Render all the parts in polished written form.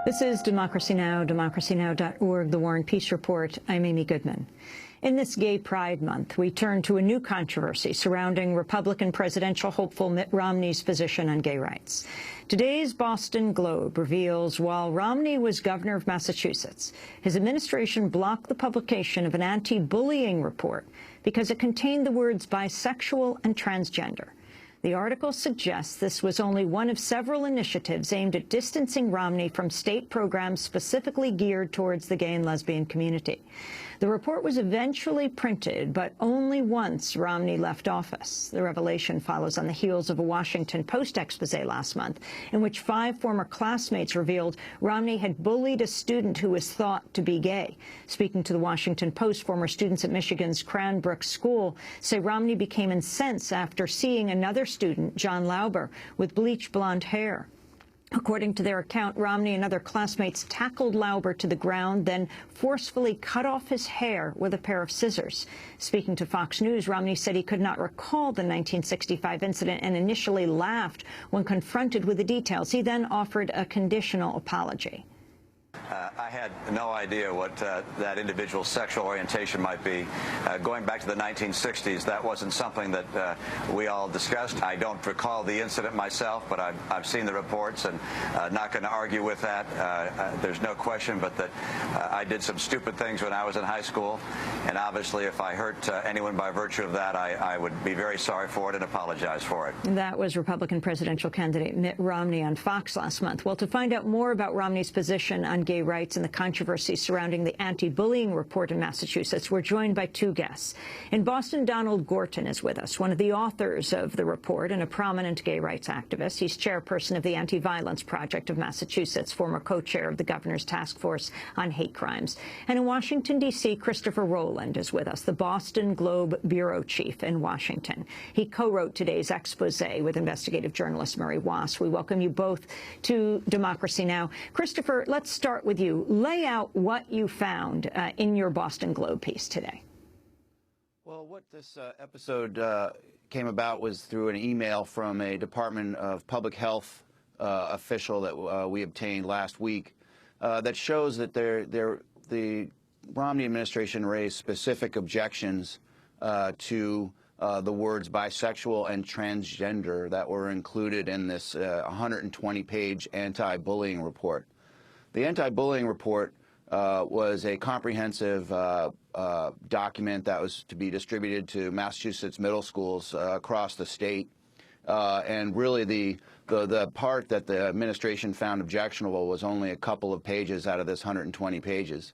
This is Democracy Now!, democracynow.org, The War and Peace Report. I'm Amy Goodman. In this Gay Pride Month, we turn to a new controversy surrounding Republican presidential hopeful Mitt Romney's position on gay rights. Today's Boston Globe reveals while Romney was governor of Massachusetts, his administration blocked the publication of an anti-bullying report because it contained the words bisexual and transgender. The article suggests this was only one of several initiatives aimed at distancing Romney from state programs specifically geared towards the gay and lesbian community. The report was eventually printed, but only once Romney left office. The revelation follows on the heels of a Washington Post expose last month, in which 5 former classmates revealed Romney had bullied a student who was thought to be gay. Speaking to the Washington Post, former students at Michigan's Cranbrook School say Romney became incensed after seeing another student, John Lauber, with bleached blonde hair. According to their account, Romney and other classmates tackled Lauber to the ground, then forcefully cut off his hair with a pair of scissors. Speaking to Fox News, Romney said he could not recall the 1965 incident and initially laughed when confronted with the details. He then offered a conditional apology. I had no idea what that individual's sexual orientation might be. Going back to the 1960s, that wasn't something that we all discussed. I don't recall the incident myself, but I've seen the reports and not going to argue with that. There's no question but that I did some stupid things when I was in high school, and obviously if I hurt anyone by virtue of that, I would be very sorry for it and apologize for it. That was Republican presidential candidate Mitt Romney on Fox last month. Well, to find out more about Romney's position on gay rights and the controversy surrounding the anti-bullying report in Massachusetts, we're joined by 2 guests. In Boston, Donald Gorton is with us, one of the authors of the report and a prominent gay rights activist. He's chairperson of the Anti-Violence Project of Massachusetts, former co-chair of the governor's task force on hate crimes. And in Washington, D.C., Christopher Rowland is with us, the Boston Globe bureau chief in Washington. He co-wrote today's expose with investigative journalist Murray Wass. We welcome you both to Democracy Now! Christopher, let's start with you. Lay out what you found in your Boston Globe piece today. Well, what this episode came about was through an email from a Department of Public Health official that we obtained last week that shows that the Romney administration raised specific objections to the words bisexual and transgender that were included in this 120-page anti-bullying report. The anti-bullying report was a comprehensive document that was to be distributed to Massachusetts middle schools across the state. And really the part that the administration found objectionable was only a couple of pages out of this 120 pages.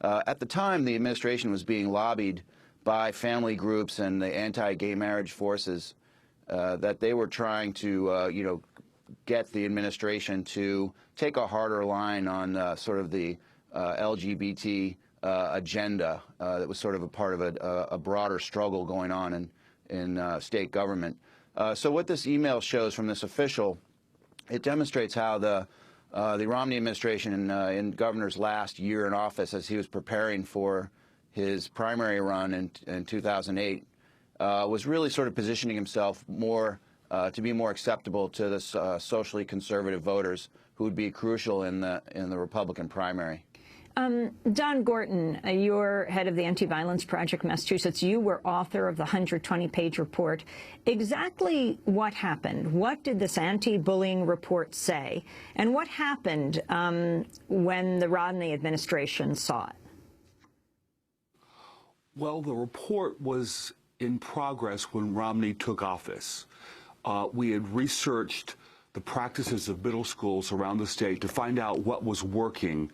At the time, the administration was being lobbied by family groups and the anti-gay marriage forces that they were trying to, get the administration to take a harder line on sort of the LGBT agenda that was sort of a part of a broader struggle going on in state government. So what this email shows from this official, it demonstrates how the Romney administration in governor's last year in office, as he was preparing for his primary run in 2008, was really sort of positioning himself more to be more acceptable to the socially conservative voters who would be crucial in the Republican primary. Don Gorton, you're head of the Anti-Violence Project Massachusetts. You were author of the 120-page report. Exactly what happened? What did this anti-bullying report say? And what happened when the Romney administration saw it? Well, the report was in progress when Romney took office. We had researched the practices of middle schools around the state to find out what was working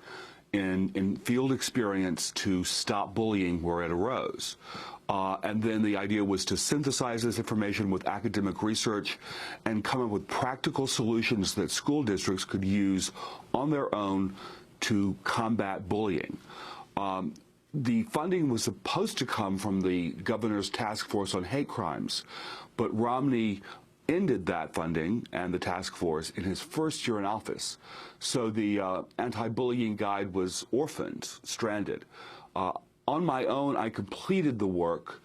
in field experience to stop bullying where it arose. And then the idea was to synthesize this information with academic research and come up with practical solutions that school districts could use on their own to combat bullying. The funding was supposed to come from the governor's task force on hate crimes, but Romney ended that funding and the task force in his first year in office. So the anti-bullying guide was orphaned, stranded. On my own, I completed the work,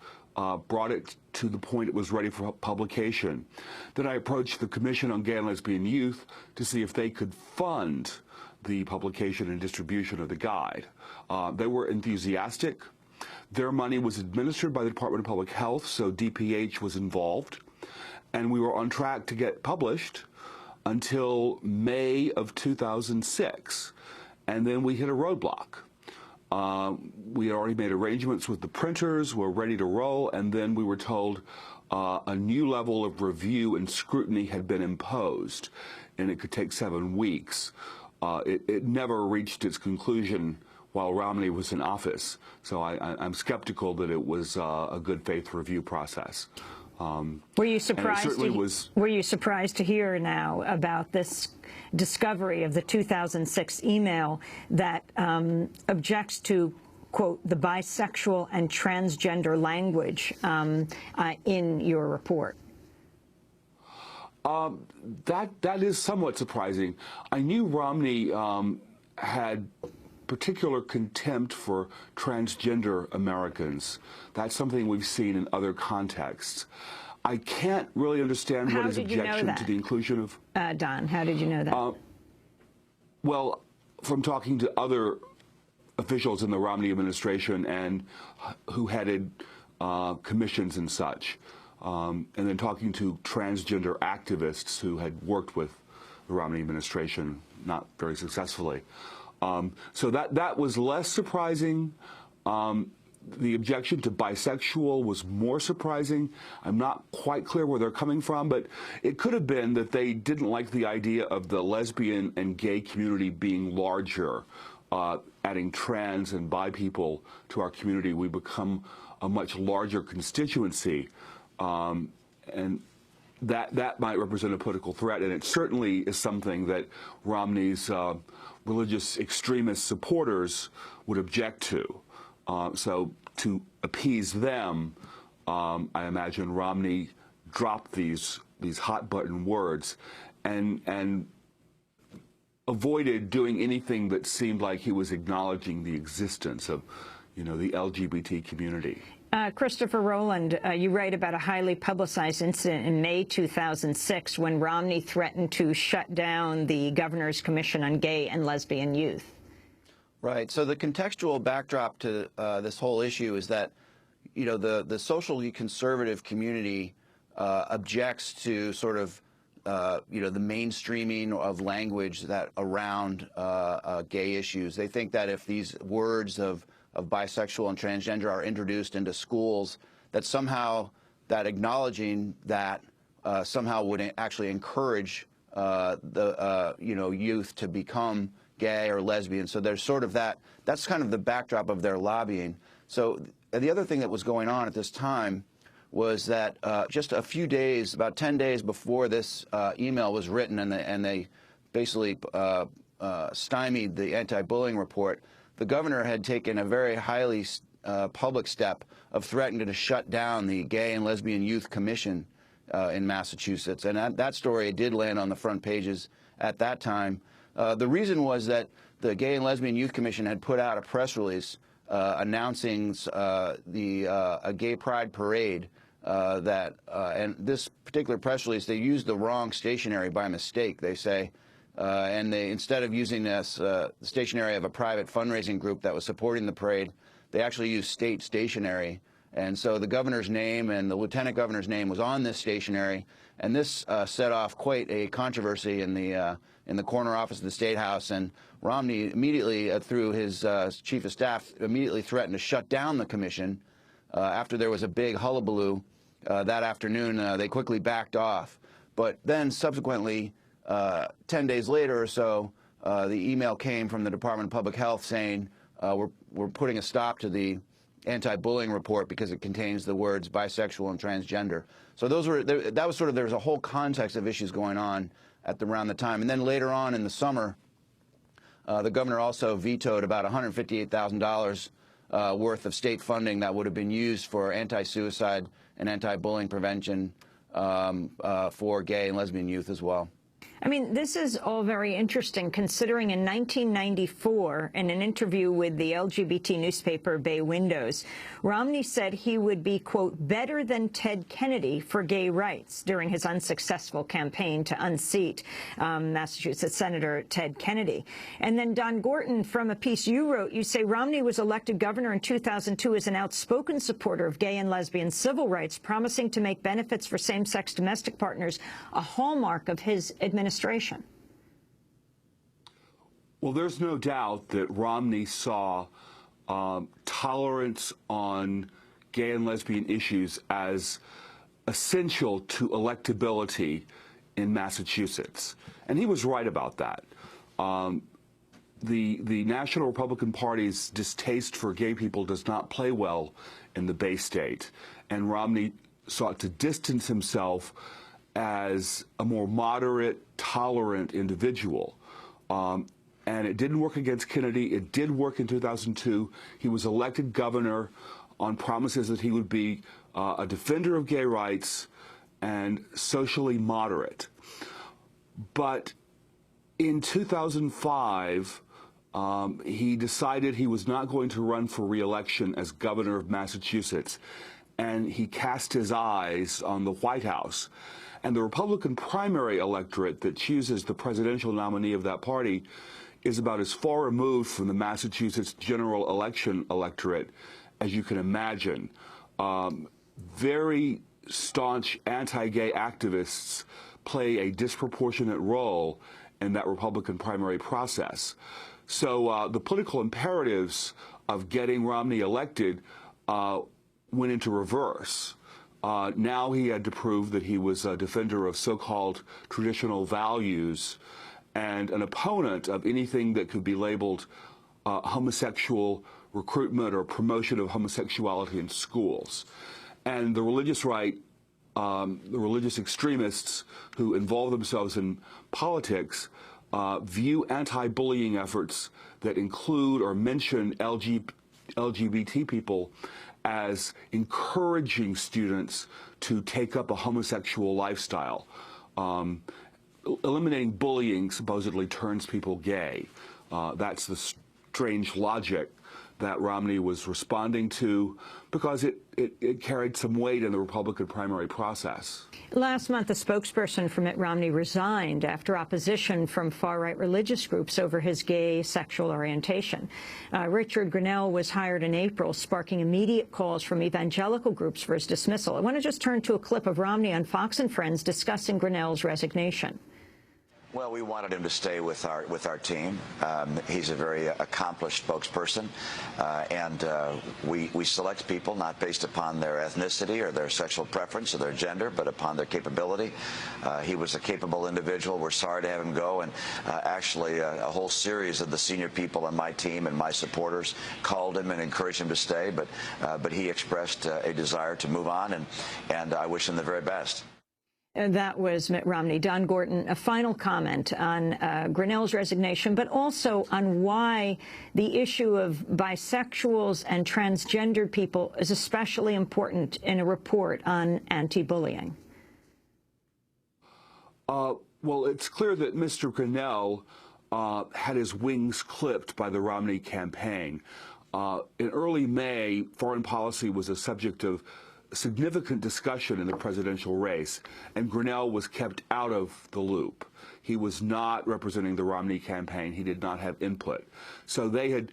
brought it to the point it was ready for publication. Then I approached the Commission on Gay and Lesbian Youth to see if they could fund the publication and distribution of the guide. They were enthusiastic. Their money was administered by the Department of Public Health, so DPH was involved, and we were on track to get published until May of 2006, and then we hit a roadblock. We had already made arrangements with the printers, we're ready to roll, and then we were told a new level of review and scrutiny had been imposed, and it could take 7 weeks. It never reached its conclusion while Romney was in office, so I'm skeptical that it was a good faith review process. Were you surprised? Were you surprised to hear now about this discovery of the 2006 email that objects to, quote, the bisexual and transgender language in your report? That is somewhat surprising. I knew Romney had particular contempt for transgender Americans. That's something we've seen in other contexts. I can't really understand what his objection to the inclusion of... Don, how did you know that? Well, from talking to other officials in the Romney administration and who headed commissions and such, and then talking to transgender activists who had worked with the Romney administration, not very successfully. So that was less surprising. The objection to bisexual was more surprising. I'm not quite clear where they're coming from, but it could have been that they didn't like the idea of the lesbian and gay community being larger. Adding trans and bi people to our community, we become a much larger constituency. And that might represent a political threat, and it certainly is something that Romney's religious extremist supporters would object to. So to appease them, I imagine Romney dropped these hot button words and avoided doing anything that seemed like he was acknowledging the existence of, the LGBT community. Christopher Rowland, you write about a highly publicized incident in May 2006 when Romney threatened to shut down the Governor's Commission on Gay and Lesbian Youth. Right. So the contextual backdrop to this whole issue is that, the socially conservative community objects to sort of, the mainstreaming of language that around gay issues. They think that if these words of bisexual and transgender are introduced into schools, that somehow that acknowledging that somehow would actually encourage the youth to become gay or lesbian. So there's sort of that's kind of the backdrop of their lobbying. So the other thing that was going on at this time was that just a few days, about 10 days before this email was written, and they basically stymied the anti-bullying report, the governor had taken a very highly public step of threatening to shut down the Gay and Lesbian Youth Commission in Massachusetts. And that story did land on the front pages at that time. The reason was that the Gay and Lesbian Youth Commission had put out a press release announcing a gay pride parade and this particular press release, they used the wrong stationery by mistake, they say. And they, instead of using this the stationery of a private fundraising group that was supporting the parade, they actually used state stationery. And so the governor's name and the lieutenant governor's name was on this stationery, and this set off quite a controversy in the corner office of the State House. And Romney immediately, through his chief of staff, immediately threatened to shut down the commission. After there was a big hullabaloo that afternoon, they quickly backed off. But then subsequently, 10 days later or so, the email came from the Department of Public Health saying we're putting a stop to the anti-bullying report because it contains the words bisexual and transgender. So that was sort of, there was a whole context of issues going on around the time. And then later on in the summer, the governor also vetoed about $158,000 worth of state funding that would have been used for anti-suicide and anti-bullying prevention for gay and lesbian youth as well. I mean, this is all very interesting, considering in 1994, in an interview with the LGBT newspaper Bay Windows, Romney said he would be, quote, better than Ted Kennedy for gay rights during his unsuccessful campaign to unseat Massachusetts Senator Ted Kennedy. And then, Don Gorton, from a piece you wrote, you say Romney was elected governor in 2002 as an outspoken supporter of gay and lesbian civil rights, promising to make benefits for same-sex domestic partners a hallmark of his administration. Well, there's no doubt that Romney saw tolerance on gay and lesbian issues as essential to electability in Massachusetts. And he was right about that. The National Republican Party's distaste for gay people does not play well in the Bay State. And Romney sought to distance himself as a more moderate, tolerant individual. And it didn't work against Kennedy. It did work in 2002. He was elected governor on promises that he would be a defender of gay rights and socially moderate. But in 2005, he decided he was not going to run for re-election as governor of Massachusetts, and he cast his eyes on the White House. And the Republican primary electorate that chooses the presidential nominee of that party is about as far removed from the Massachusetts general election electorate as you can imagine. Very staunch anti-gay activists play a disproportionate role in that Republican primary process. So the political imperatives of getting Romney elected went into reverse. Now he had to prove that he was a defender of so-called traditional values and an opponent of anything that could be labeled homosexual recruitment or promotion of homosexuality in schools. And the religious right, the religious extremists who involve themselves in politics view anti-bullying efforts that include or mention LGBT people as encouraging students to take up a homosexual lifestyle. Eliminating bullying supposedly turns people gay. That's the strange logic that Romney was responding to because it carried some weight in the Republican primary process. Last month, a spokesperson for Mitt Romney resigned after opposition from far-right religious groups over his gay sexual orientation. Richard Grinnell was hired in April, sparking immediate calls from evangelical groups for his dismissal. I want to just turn to a clip of Romney on Fox and Friends discussing Grinnell's resignation. Well, we wanted him to stay with our team. He's a very accomplished spokesperson, and we select people not based upon their ethnicity or their sexual preference or their gender, but upon their capability. He was a capable individual. We're sorry to have him go, and actually a whole series of the senior people on my team and my supporters called him and encouraged him to stay, but he expressed a desire to move on, and I wish him the very best. That was Mitt Romney. Don Gorton, a final comment on Grinnell's resignation, but also on why the issue of bisexuals and transgender people is especially important in a report on anti-bullying. Well, it's clear that Mr. Grinnell had his wings clipped by the Romney campaign. In early May, foreign policy was a subject of significant discussion in the presidential race, and Grinnell was kept out of the loop. He was not representing the Romney campaign. He did not have input. So they had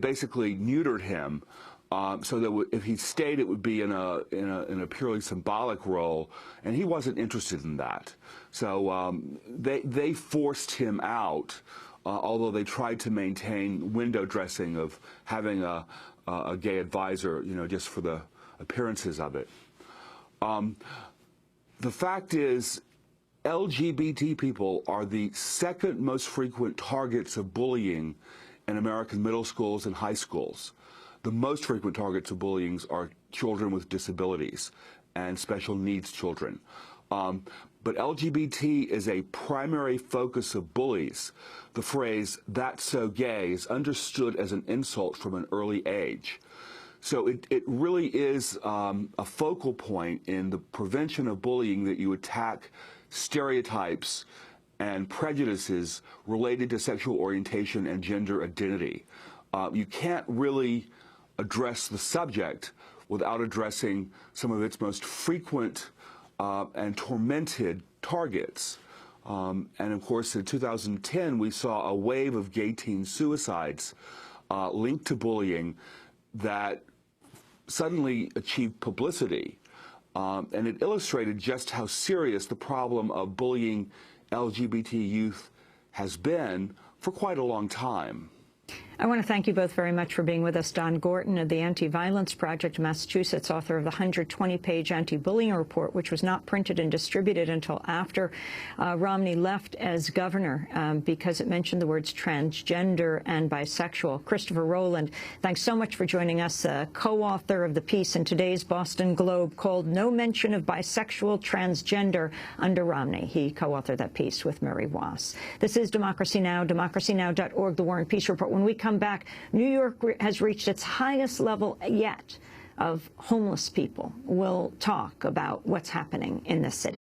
basically neutered him, so that if he stayed, it would be in a purely symbolic role, and he wasn't interested in that. So they forced him out, although they tried to maintain window dressing of having a gay advisor, just for the appearances of it. The fact is, LGBT people are the second most frequent targets of bullying in American middle schools and high schools. The most frequent targets of bullying are children with disabilities and special needs children. But LGBT is a primary focus of bullies. The phrase, "that's so gay," is understood as an insult from an early age. So it really is a focal point in the prevention of bullying that you attack stereotypes and prejudices related to sexual orientation and gender identity. You can't really address the subject without addressing some of its most frequent and tormented targets. And of course, in 2010, we saw a wave of gay teen suicides linked to bullying that suddenly achieved publicity. And it illustrated just how serious the problem of bullying LGBT youth has been for quite a long time. I want to thank you both very much for being with us. Don Gorton of the Anti-Violence Project of Massachusetts, author of the 120-page anti-bullying report, which was not printed and distributed until after Romney left as governor because it mentioned the words transgender and bisexual. Christopher Rowland, thanks so much for joining us, co-author of the piece in today's Boston Globe called "No Mention of Bisexual Transgender Under Romney." He co-authored that piece with Mary Wass. This is Democracy Now!, democracynow.org, The War and Peace Report. When we come back, New York has reached its highest level yet of homeless people. We'll talk about what's happening in this city.